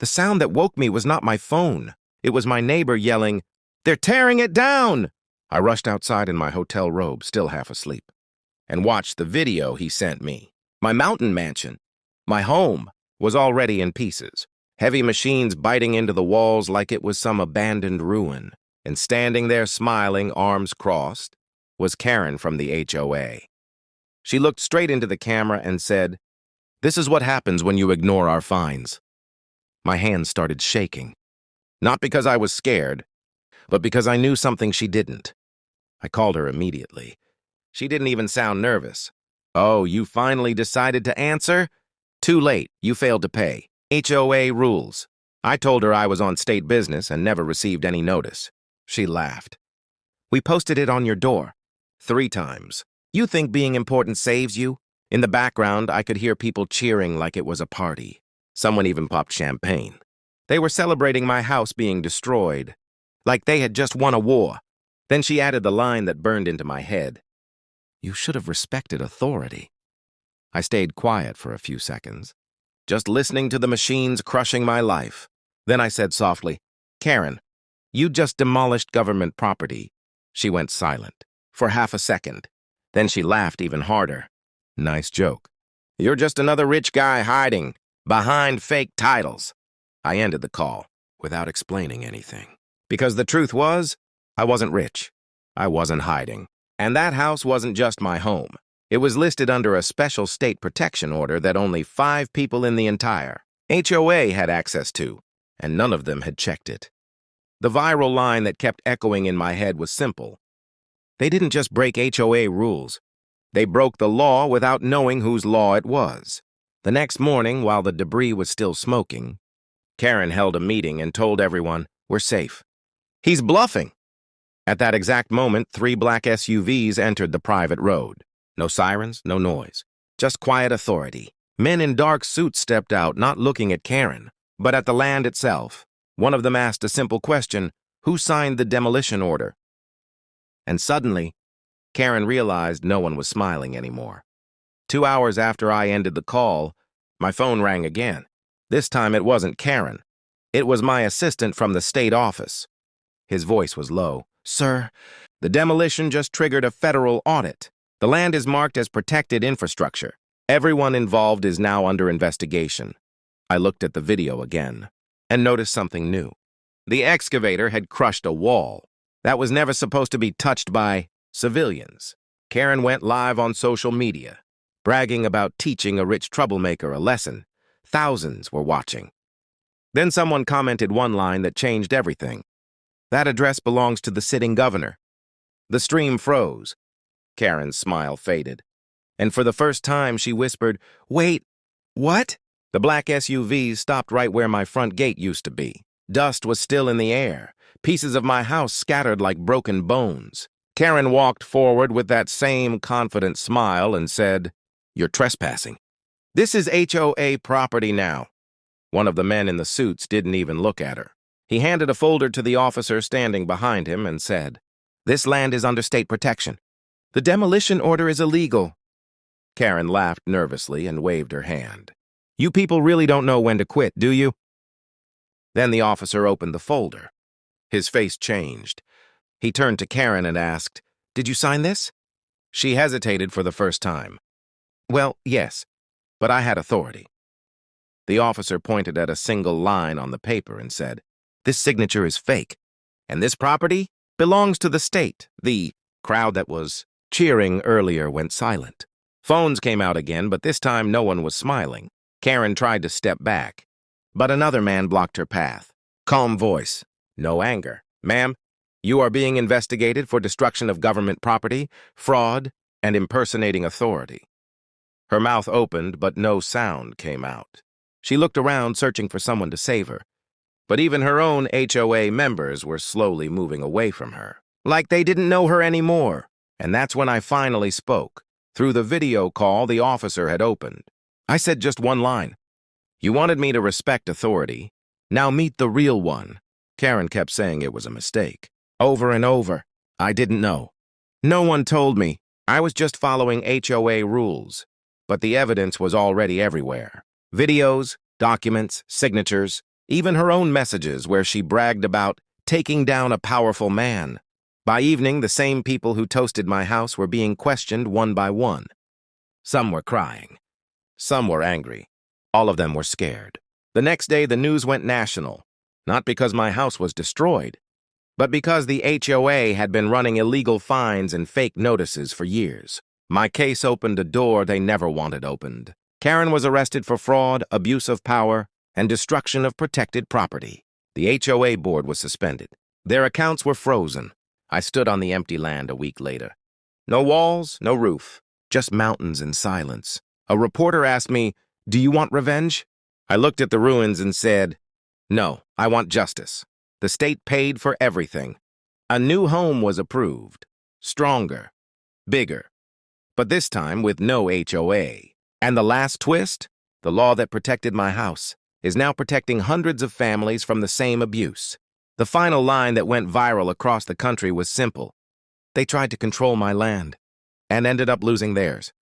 The sound that woke me was not my phone. It was my neighbor yelling, "They're tearing it down!" I rushed outside in my hotel robe, still half asleep, and watched the video he sent me. My mountain mansion, my home, was already in pieces. Heavy machines biting into the walls like it was some abandoned ruin. And standing there smiling, arms crossed, was Karen from the HOA. She looked straight into the camera and said, "This is what happens when you ignore our fines." My hands started shaking. Not because I was scared, but because I knew something she didn't. I called her immediately. She didn't even sound nervous. "Oh, you finally decided to answer? Too late, you failed to pay. HOA rules." I told her I was on state business and never received any notice. She laughed. "We posted it on your door 3 times. You think being important saves you?" In the background, I could hear people cheering like it was a party. Someone even popped champagne. They were celebrating my house being destroyed, like they had just won a war. Then she added the line that burned into my head. "You should have respected authority." I stayed quiet for a few seconds, just listening to the machines crushing my life. Then I said softly, "Karen, you just demolished government property." She went silent for half a second. Then she laughed even harder. "Nice joke. You're just another rich guy hiding behind fake titles." I ended the call without explaining anything. Because the truth was, I wasn't rich. I wasn't hiding. And that house wasn't just my home. It was listed under a special state protection order that only 5 people in the entire HOA had access to, and none of them had checked it. The viral line that kept echoing in my head was simple. They didn't just break HOA rules. They broke the law without knowing whose law it was. The next morning, while the debris was still smoking, Karen held a meeting and told everyone, "We're safe." "He's bluffing." At that exact moment, 3 black SUVs entered the private road. No sirens, no noise, just quiet authority. Men in dark suits stepped out, not looking at Karen, but at the land itself. One of them asked a simple question: "Who signed the demolition order?" And suddenly, Karen realized no one was smiling anymore. 2 hours after I ended the call, my phone rang again. This time it wasn't Karen. It was my assistant from the state office. His voice was low. "Sir, the demolition just triggered a federal audit. The land is marked as protected infrastructure. Everyone involved is now under investigation." I looked at the video again and noticed something new. The excavator had crushed a wall that was never supposed to be touched by civilians. Karen went live on social media, bragging about teaching a rich troublemaker a lesson. Thousands were watching. Then someone commented one line that changed everything. "That address belongs to the sitting governor." The stream froze. Karen's smile faded. And for the first time, she whispered, "Wait, what?" The black SUVs stopped right where my front gate used to be. Dust was still in the air, pieces of my house scattered like broken bones. Karen walked forward with that same confident smile and said, "You're trespassing. This is HOA property now." One of the men in the suits didn't even look at her. He handed a folder to the officer standing behind him and said, "This land is under state protection. The demolition order is illegal." Karen laughed nervously and waved her hand. "You people really don't know when to quit, do you?" Then the officer opened the folder. His face changed. He turned to Karen and asked, "Did you sign this?" She hesitated for the first time. "Well, yes, but I had authority." The officer pointed at a single line on the paper and said, "This signature is fake, and this property belongs to the state." The crowd that was cheering earlier went silent. Phones came out again, but this time no one was smiling. Karen tried to step back, but another man blocked her path. Calm voice, no anger. "Ma'am, you are being investigated for destruction of government property, fraud, and impersonating authority." Her mouth opened, but no sound came out. She looked around, searching for someone to save her. But even her own HOA members were slowly moving away from her, like they didn't know her anymore. And that's when I finally spoke. Through the video call the officer had opened. I said just one line. "You wanted me to respect authority. Now meet the real one." Karen kept saying it was a mistake. Over and over. I didn't know. No one told me. I was just following HOA rules. But the evidence was already everywhere. Videos, documents, signatures. even her own messages where she bragged about taking down a powerful man. By evening, the same people who toasted my house were being questioned one by one. Some were crying. Some were angry. All of them were scared. The next day, the news went national, not because my house was destroyed, but because the HOA had been running illegal fines and fake notices for years. My case opened a door they never wanted opened. Karen was arrested for fraud, abuse of power, and destruction of protected property. The HOA board was suspended. Their accounts were frozen. I stood on the empty land a week later. No walls, no roof, just mountains and silence. A reporter asked me, "Do you want revenge?" I looked at the ruins and said, "No, I want justice." The state paid for everything. A new home was approved. Stronger. Bigger. But this time with no HOA. And the last twist? The law that protected my house is now protecting hundreds of families from the same abuse. The final line that went viral across the country was simple. They tried to control my land and ended up losing theirs.